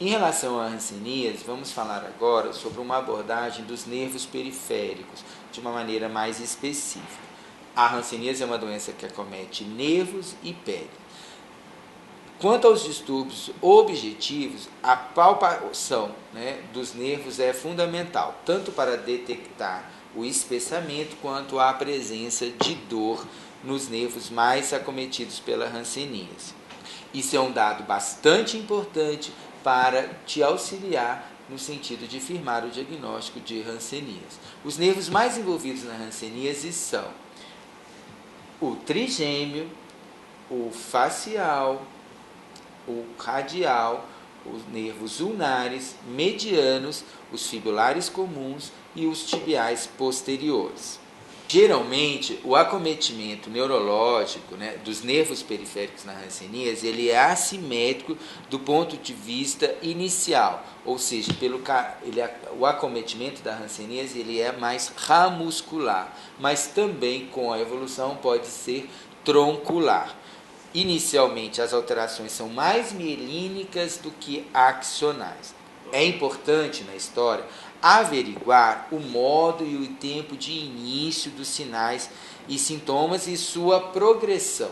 Em relação à hanseníase, vamos falar agora sobre uma abordagem dos nervos periféricos, de uma maneira mais específica. A hanseníase é uma doença que acomete nervos e pele. Quanto aos distúrbios objetivos, a palpação, dos nervos é fundamental, tanto para detectar o espessamento quanto a presença de dor nos nervos mais acometidos pela hanseníase. Isso é um dado bastante importante para te auxiliar no sentido de firmar o diagnóstico de hanseníase. Os nervos mais envolvidos na hanseníase são o trigêmeo, o facial, o radial, os nervos ulnares, medianos, os fibulares comuns e os tibiais posteriores. Geralmente, o acometimento neurológico, dos nervos periféricos na hanseníase, ele é assimétrico do ponto de vista inicial, ou seja, o acometimento da hanseníase ele é mais ramuscular, mas também com a evolução pode ser troncular. Inicialmente, as alterações são mais mielínicas do que axonais. É importante na história averiguar o modo e o tempo de início dos sinais e sintomas e sua progressão,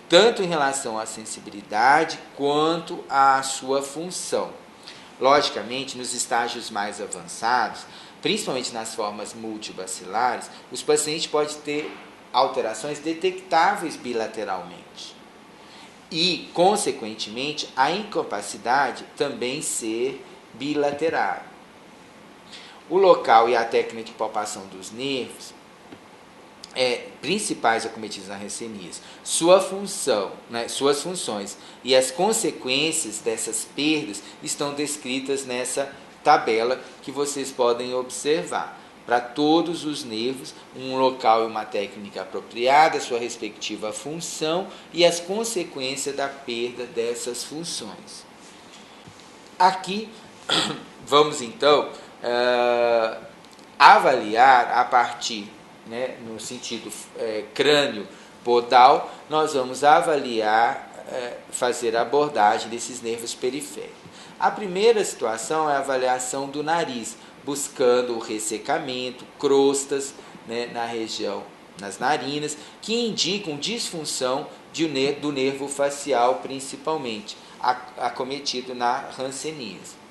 tanto em relação à sensibilidade quanto à sua função. Logicamente, nos estágios mais avançados, principalmente nas formas multibacilares, os pacientes podem ter alterações detectáveis bilateralmente e, consequentemente, a incapacidade também ser bilateral. O local e a técnica de palpação dos nervos principais acometidos na hanseníase, sua função, suas funções e as consequências dessas perdas estão descritas nessa tabela que vocês podem observar. Para todos os nervos, um local e uma técnica apropriada, sua respectiva função e as consequências da perda dessas funções. Aqui vamos então avaliar a partir, no sentido crânio-podal, nós vamos avaliar, fazer a abordagem desses nervos periféricos. A primeira situação é a avaliação do nariz, buscando o ressecamento, crostas na região, nas narinas, que indicam disfunção do nervo facial, principalmente, acometido na hanseníase.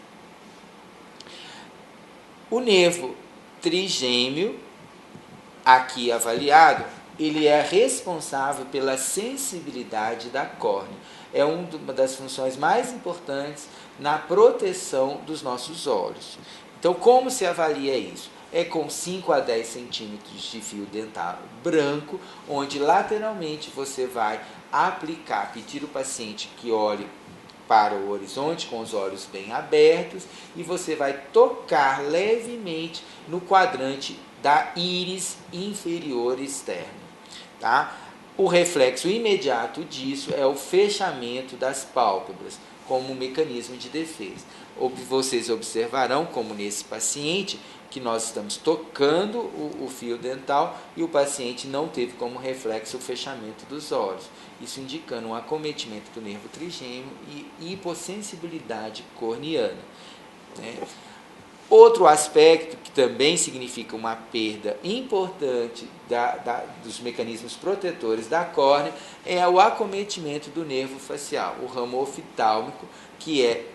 O nervo trigêmeo, aqui avaliado, ele é responsável pela sensibilidade da córnea. É uma das funções mais importantes na proteção dos nossos olhos. Então, como se avalia isso? É com 5 a 10 centímetros de fio dental branco, onde lateralmente você vai pedir ao paciente que olhe para o horizonte com os olhos bem abertos e você vai tocar levemente no quadrante da íris inferior externa. Tá? O reflexo imediato disso é o fechamento das pálpebras, como um mecanismo de defesa. Vocês observarão, como nesse paciente, que nós estamos tocando o fio dental e o paciente não teve como reflexo o fechamento dos olhos, isso indicando um acometimento do nervo trigêmeo e hipossensibilidade corneana. Outro aspecto que também significa uma perda importante dos mecanismos protetores da córnea é o acometimento do nervo facial, o ramo oftálmico, que é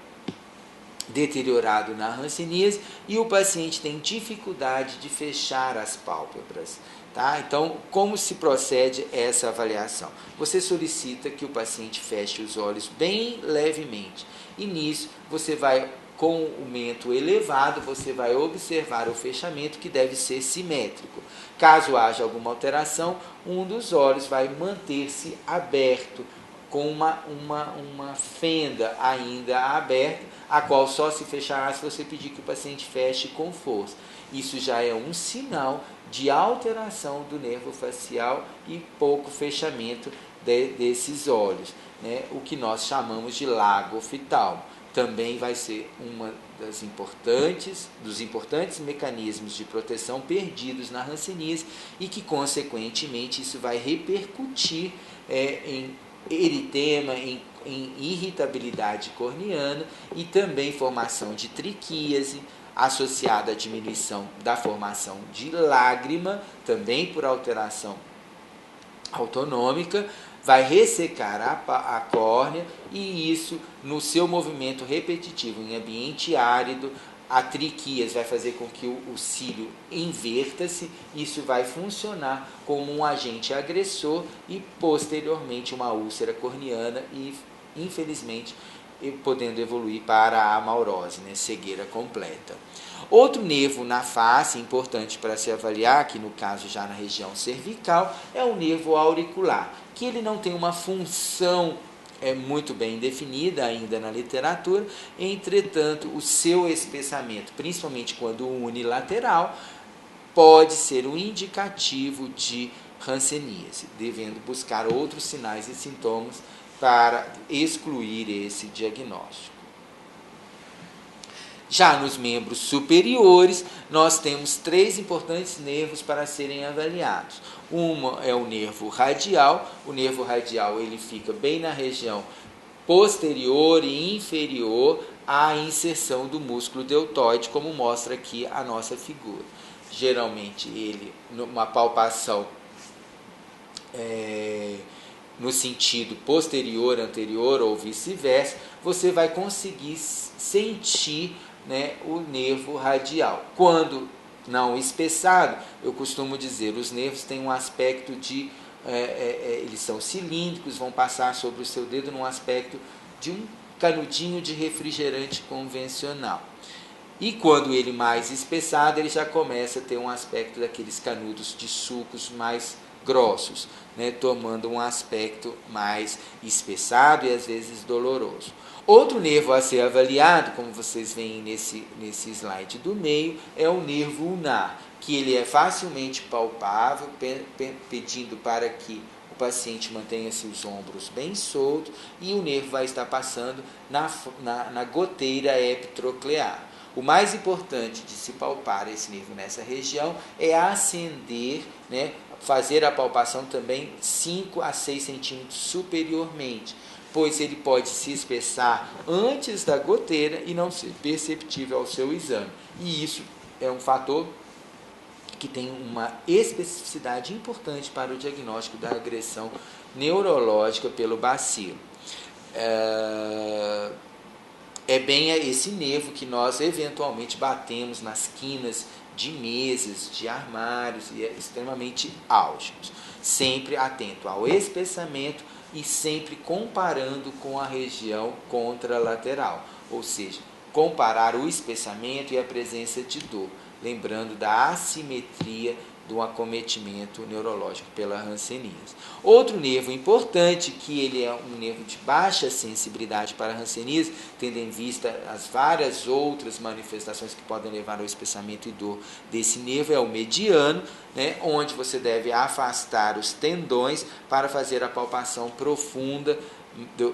deteriorado na hanseníase e o paciente tem dificuldade de fechar as pálpebras. Tá? Então, como se procede essa avaliação? Você solicita que o paciente feche os olhos bem levemente e nisso você vai, com o mento elevado, você vai observar o fechamento que deve ser simétrico. Caso haja alguma alteração, um dos olhos vai manter-se aberto, com uma fenda ainda aberta, a qual só se fechará se você pedir que o paciente feche com força. Isso já é um sinal de alteração do nervo facial e pouco fechamento desses olhos, o que nós chamamos de lago oftalmo. Também vai ser uma dos importantes mecanismos de proteção perdidos na hanseníase e que, consequentemente, isso vai repercutir em eritema, em irritabilidade corneana e também formação de triquíase, associada à diminuição da formação de lágrima, também por alteração autonômica, vai ressecar a córnea, e isso, no seu movimento repetitivo em ambiente árido, a triquíase vai fazer com que o cílio inverta-se. Isso vai funcionar como um agente agressor e, posteriormente, uma úlcera corneana e, infelizmente, podendo evoluir para a amaurose, né, cegueira completa. Outro nervo na face, importante para se avaliar, que no caso já na região cervical, é o nervo auricular, que ele não tem uma função muito bem definida ainda na literatura. Entretanto, o seu espessamento, principalmente quando unilateral, pode ser um indicativo de hanseníase, devendo buscar outros sinais e sintomas para excluir esse diagnóstico. Já nos membros superiores, nós temos 3 importantes nervos para serem avaliados. Uma é o nervo radial. O nervo radial ele fica bem na região posterior e inferior à inserção do músculo deltoide, como mostra aqui a nossa figura. Geralmente, ele, numa palpação no sentido posterior, anterior ou vice-versa, você vai conseguir sentir, né, o nervo radial. Quando não espessado, eu costumo dizer, os nervos têm um aspecto de, eles são cilíndricos, vão passar sobre o seu dedo num aspecto de um canudinho de refrigerante convencional. E quando ele mais espessado, ele já começa a ter um aspecto daqueles canudos de sulcos mais grossos, né, tomando um aspecto mais espessado e às vezes doloroso. Outro nervo a ser avaliado, como vocês veem nesse slide do meio, é o nervo ulnar, que ele é facilmente palpável, pedindo para que o paciente mantenha seus ombros bem soltos, e o nervo vai estar passando na goteira epitroclear. O mais importante de se palpar esse nervo nessa região é ascender, né, fazer a palpação também 5 a 6 centímetros superiormente, pois ele pode se espessar antes da goteira e não ser perceptível ao seu exame. E isso é um fator que tem uma especificidade importante para o diagnóstico da agressão neurológica pelo bacilo. É bem esse nervo que nós eventualmente batemos nas quinas de mesas, de armários, e é extremamente álgicos. Sempre atento ao espessamento e sempre comparando com a região contralateral, ou seja, comparar o espessamento e a presença de dor, lembrando da assimetria do acometimento neurológico pela hanseníase. Outro nervo importante, que ele é um nervo de baixa sensibilidade para a hanseníase, tendo em vista as várias outras manifestações que podem levar ao espessamento e dor desse nervo, é o mediano, né, onde você deve afastar os tendões para fazer a palpação profunda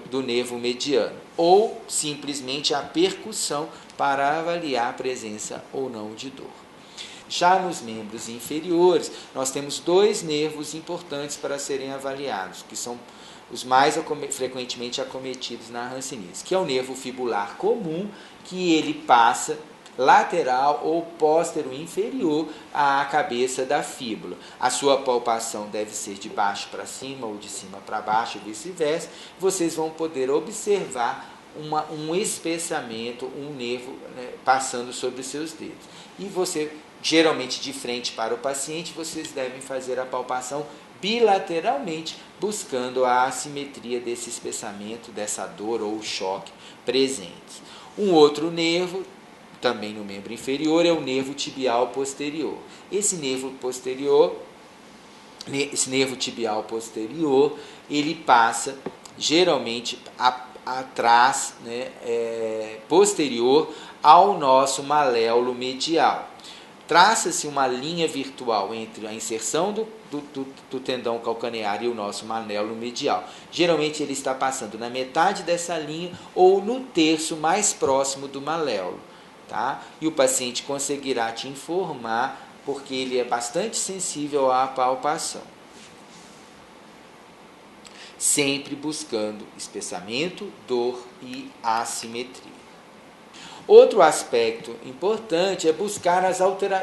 do nervo mediano, ou simplesmente a percussão para avaliar a presença ou não de dor. Já nos membros inferiores, nós temos 2 nervos importantes para serem avaliados, que são os mais frequentemente acometidos na hanseníase, que é o nervo fibular comum, que ele passa lateral ou póstero inferior à cabeça da fíbula. A sua palpação deve ser de baixo para cima ou de cima para baixo, e vice-versa. Vocês vão poder observar um espessamento, um nervo, né, passando sobre os seus dedos. E você, geralmente de frente para o paciente, vocês devem fazer a palpação bilateralmente, buscando a assimetria desse espessamento, dessa dor ou choque presentes. Um outro nervo, também no membro inferior, é o nervo tibial posterior. Esse nervo tibial posterior, ele passa geralmente atrás, né, posterior ao nosso maléolo medial. Traça-se uma linha virtual entre a inserção do tendão calcanear e o nosso maléolo medial. Geralmente ele está passando na metade dessa linha ou no terço mais próximo do maléolo, tá? E o paciente conseguirá te informar, porque ele é bastante sensível à palpação. sempre buscando espessamento, dor e assimetria. Outro aspecto importante é buscar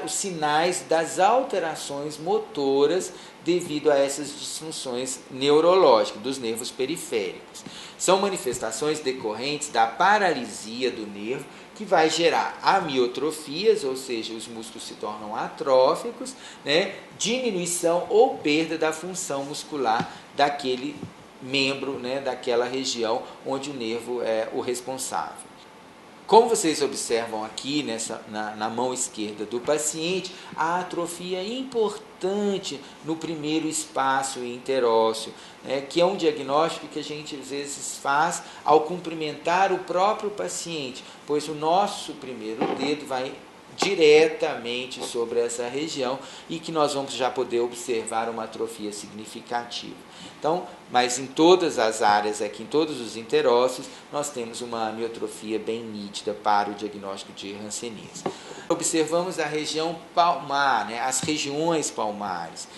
os sinais das alterações motoras devido a essas disfunções neurológicas dos nervos periféricos. São manifestações decorrentes da paralisia do nervo que vai gerar amiotrofias, ou seja, os músculos se tornam atróficos, né? Diminuição ou perda da função muscular daquele membro, né? Daquela região onde o nervo é o responsável. Como vocês observam aqui na mão esquerda do paciente, a atrofia é importante no primeiro espaço interósseo, que é um diagnóstico que a gente às vezes faz ao cumprimentar o próprio paciente, pois o nosso primeiro dedo vai diretamente sobre essa região e que nós vamos já poder observar uma atrofia significativa. Então, mas em todas as áreas aqui, em todos os interósseos, nós temos uma amiotrofia bem nítida para o diagnóstico de hanseníase. Observamos a região palmar, as regiões palmares.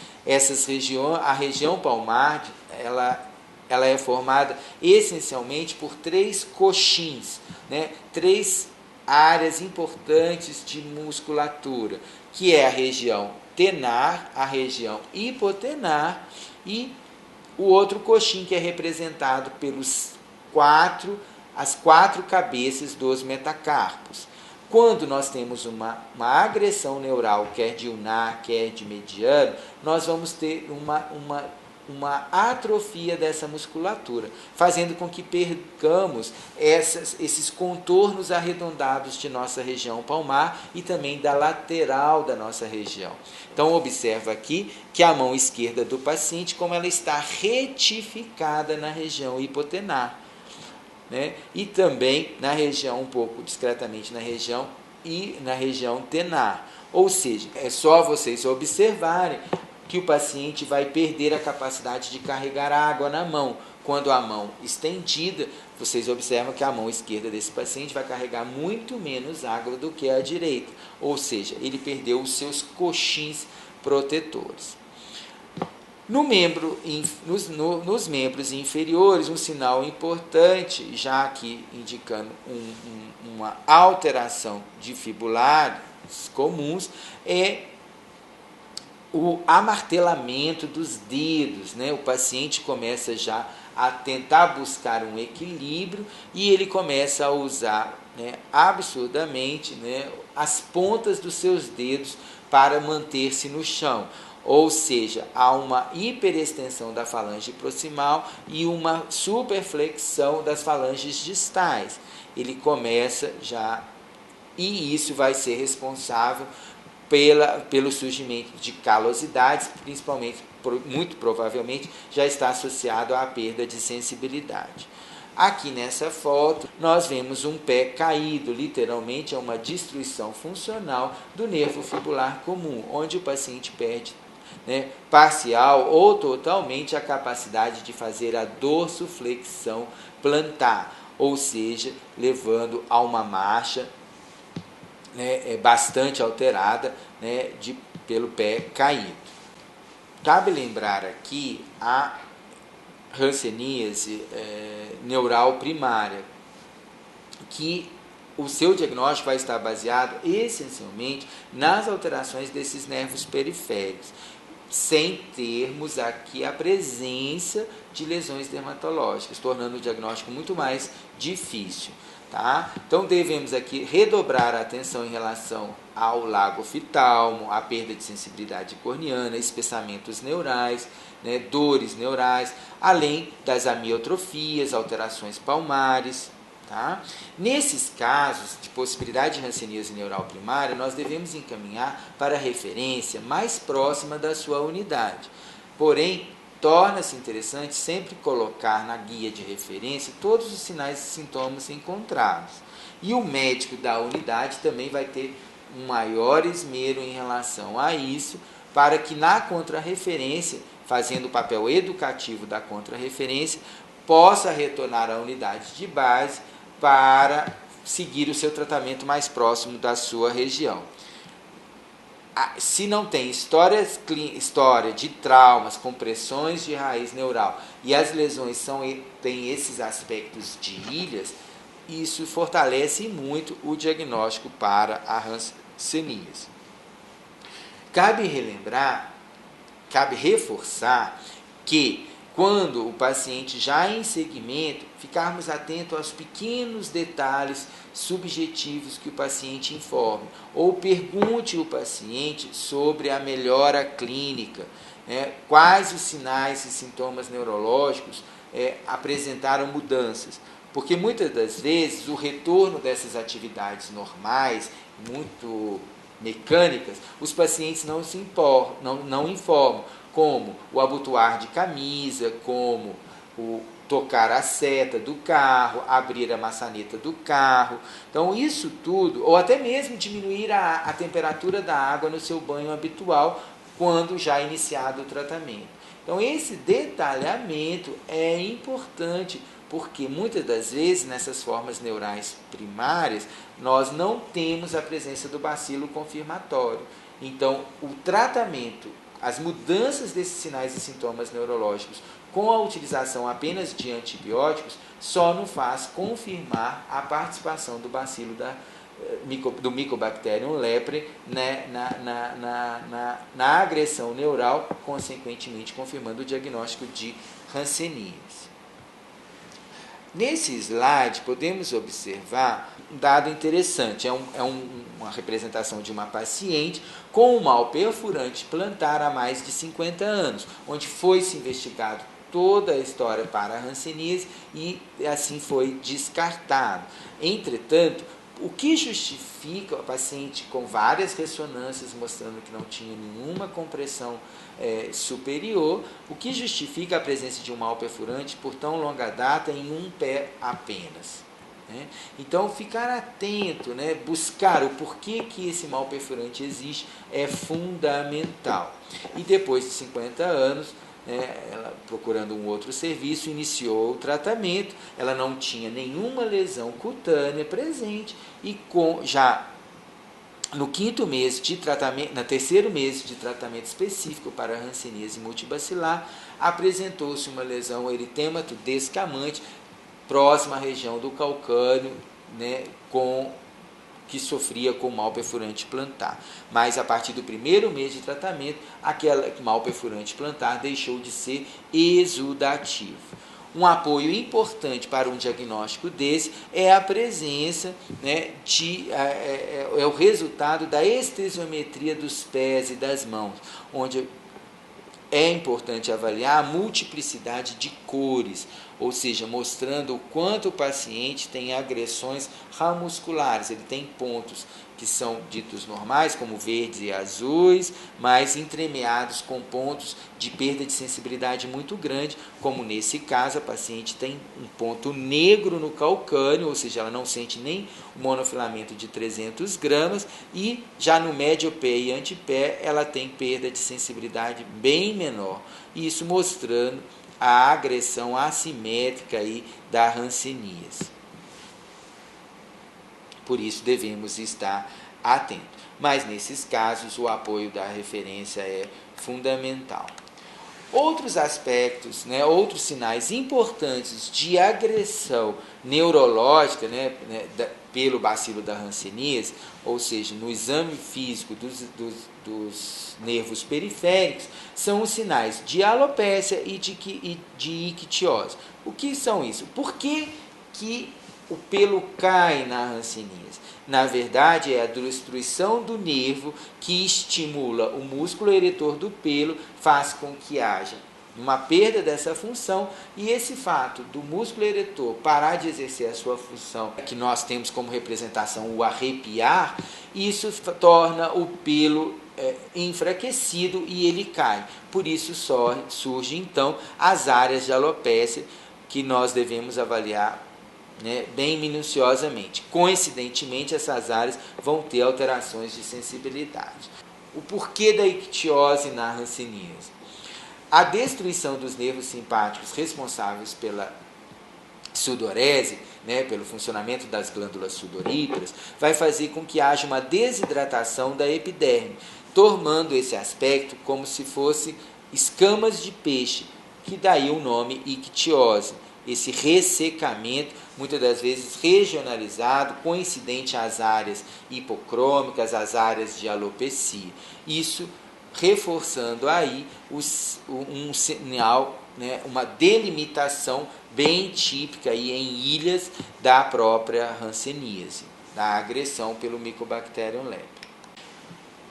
A região palmar, ela é formada essencialmente por 3 coxins, três áreas importantes de musculatura, que é a região tenar, a região hipotenar e o outro coxim, que é representado pelas 4 cabeças dos metacarpos. Quando nós temos uma agressão neural, quer de ulnar, quer de mediano, nós vamos ter uma atrofia dessa musculatura, fazendo com que percamos esses contornos arredondados de nossa região palmar e também da lateral da nossa região. Então, observa aqui que a mão esquerda do paciente, como ela está retificada na região hipotenar, e também na região, um pouco discretamente na região tenar. Ou seja, é só vocês observarem que o paciente vai perder a capacidade de carregar água na mão. Quando a mão estendida, vocês observam que a mão esquerda desse paciente vai carregar muito menos água do que a direita. Ou seja, ele perdeu os seus coxins protetores. Nos membros inferiores, um sinal importante, já que indicando uma alteração de fibulares comuns, é o amartelamento dos dedos, O paciente começa já a tentar buscar um equilíbrio e ele começa a usar absurdamente as pontas dos seus dedos para manter-se no chão. Ou seja, há uma hiperextensão da falange proximal e uma superflexão das falanges distais. Ele começa já, e isso vai ser responsável pelo surgimento de calosidades, principalmente, muito provavelmente, já está associado à perda de sensibilidade. Aqui nessa foto, nós vemos um pé caído, literalmente é uma destruição funcional do nervo fibular comum, onde o paciente perde parcial ou totalmente a capacidade de fazer a dorsoflexão plantar, ou seja, levando a uma marcha bastante alterada pelo pé caído. Cabe lembrar aqui a hanseníase neural primária, que o seu diagnóstico vai estar baseado essencialmente nas alterações desses nervos periféricos, sem termos aqui a presença de lesões dermatológicas, tornando o diagnóstico muito mais difícil. Então, devemos aqui redobrar a atenção em relação ao lago oftalmo, a perda de sensibilidade corneana, espessamentos neurais, dores neurais, além das amiotrofias, alterações palmares. Nesses casos de possibilidade de hanseníase neural primária, nós devemos encaminhar para a referência mais próxima da sua unidade. Porém, torna-se interessante sempre colocar na guia de referência todos os sinais e sintomas encontrados. E o médico da unidade também vai ter um maior esmero em relação a isso, para que na contrarreferência, fazendo o papel educativo da contrarreferência, possa retornar à unidade de base para seguir o seu tratamento mais próximo da sua região. se não tem história de traumas, compressões de raiz neural e as lesões têm esses aspectos de ilhas, isso fortalece muito o diagnóstico para a hanseníase. Cabe reforçar que quando o paciente já em segmento, ficarmos atentos aos pequenos detalhes subjetivos que o paciente informe, ou pergunte ao paciente sobre a melhora clínica, quais os sinais e sintomas neurológicos apresentaram mudanças, porque muitas das vezes o retorno dessas atividades normais, muito mecânicas, os pacientes não informam, como o abotoar de camisa, como o tocar a seta do carro, abrir a maçaneta do carro. Então, isso tudo, ou até mesmo diminuir a temperatura da água no seu banho habitual, quando já iniciado o tratamento. Então, esse detalhamento é importante, porque muitas das vezes, nessas formas neurais primárias, nós não temos a presença do bacilo confirmatório. Então, o tratamento, as mudanças desses sinais e sintomas neurológicos com a utilização apenas de antibióticos só nos faz confirmar a participação do bacilo do Mycobacterium leprae, né, na agressão neural, consequentemente confirmando o diagnóstico de hanseníase. Nesse slide, podemos observar um dado interessante. Uma representação de uma paciente com um mal perfurante plantar há mais de 50 anos, onde foi-se investigado toda a história para a hanseníase e assim foi descartado. Entretanto, o que justifica a paciente com várias ressonâncias mostrando que não tinha nenhuma compressão superior, o que justifica a presença de um mal perfurante por tão longa data em um pé apenas. Então, ficar atento, buscar o porquê que esse mal perfurante existe é fundamental. E depois de 50 anos, ela, procurando um outro serviço, iniciou o tratamento. Ela não tinha nenhuma lesão cutânea presente e já no quinto mês de tratamento, no terceiro mês de tratamento específico para a hanseníase multibacilar, apresentou-se uma lesão eritêmato descamante próxima à região do calcâneo, que sofria com mal perfurante plantar. Mas a partir do primeiro mês de tratamento, aquele mal perfurante plantar deixou de ser exudativo. Um apoio importante para um diagnóstico desse é a presença, é o resultado da estesiometria dos pés e das mãos, onde é importante avaliar a multiplicidade de cores, ou seja, mostrando o quanto o paciente tem agressões ramusculares. Ele tem pontos que são ditos normais, como verdes e azuis, mas entremeados com pontos de perda de sensibilidade muito grande, como nesse caso a paciente tem um ponto negro no calcâneo, ou seja, ela não sente nem o monofilamento de 300 gramas, e já no médio pé e antepé ela tem perda de sensibilidade bem menor, isso mostrando a agressão assimétrica aí da hanseníase. Por isso devemos estar atentos. Mas nesses casos o apoio da referência é fundamental. Outros aspectos, outros sinais importantes de agressão neurológica pelo bacilo da hanseníase, ou seja, no exame físico dos nervos periféricos, são os sinais de alopécia e de ictiose. O que são isso? Por que o pelo cai na hanseníase? Na verdade, é a destruição do nervo que estimula o músculo eretor do pelo, faz com que haja uma perda dessa função, e esse fato do músculo eretor parar de exercer a sua função, que nós temos como representação o arrepiar, isso torna o pelo enfraquecido e ele cai. Por isso surge então as áreas de alopécia que nós devemos avaliar bem minuciosamente. Coincidentemente, essas áreas vão ter alterações de sensibilidade. O porquê da ictiose na hanseníase? A destruição dos nervos simpáticos responsáveis pela sudorese, pelo funcionamento das glândulas sudoríparas, vai fazer com que haja uma desidratação da epiderme. tomando esse aspecto como se fosse escamas de peixe, que daí o nome ictiose, esse ressecamento, muitas das vezes regionalizado, coincidente às áreas hipocrômicas, às áreas de alopecia. Isso reforçando aí um sinal, né, uma delimitação bem típica aí em ilhas da própria hanseníase, da agressão pelo Mycobacterium leprae.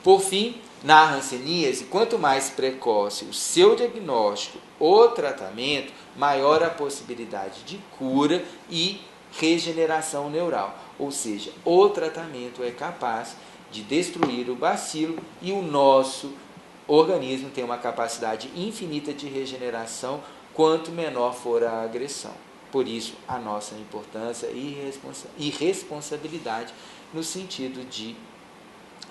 Por fim, na hanseníase, quanto mais precoce o seu diagnóstico ou tratamento, maior a possibilidade de cura e regeneração neural. Ou seja, o tratamento é capaz de destruir o bacilo e o nosso organismo tem uma capacidade infinita de regeneração quanto menor for a agressão. Por isso, a nossa importância e responsabilidade no sentido de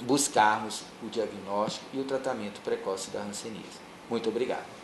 buscarmos o diagnóstico e o tratamento precoce da hanseníase. Muito obrigado.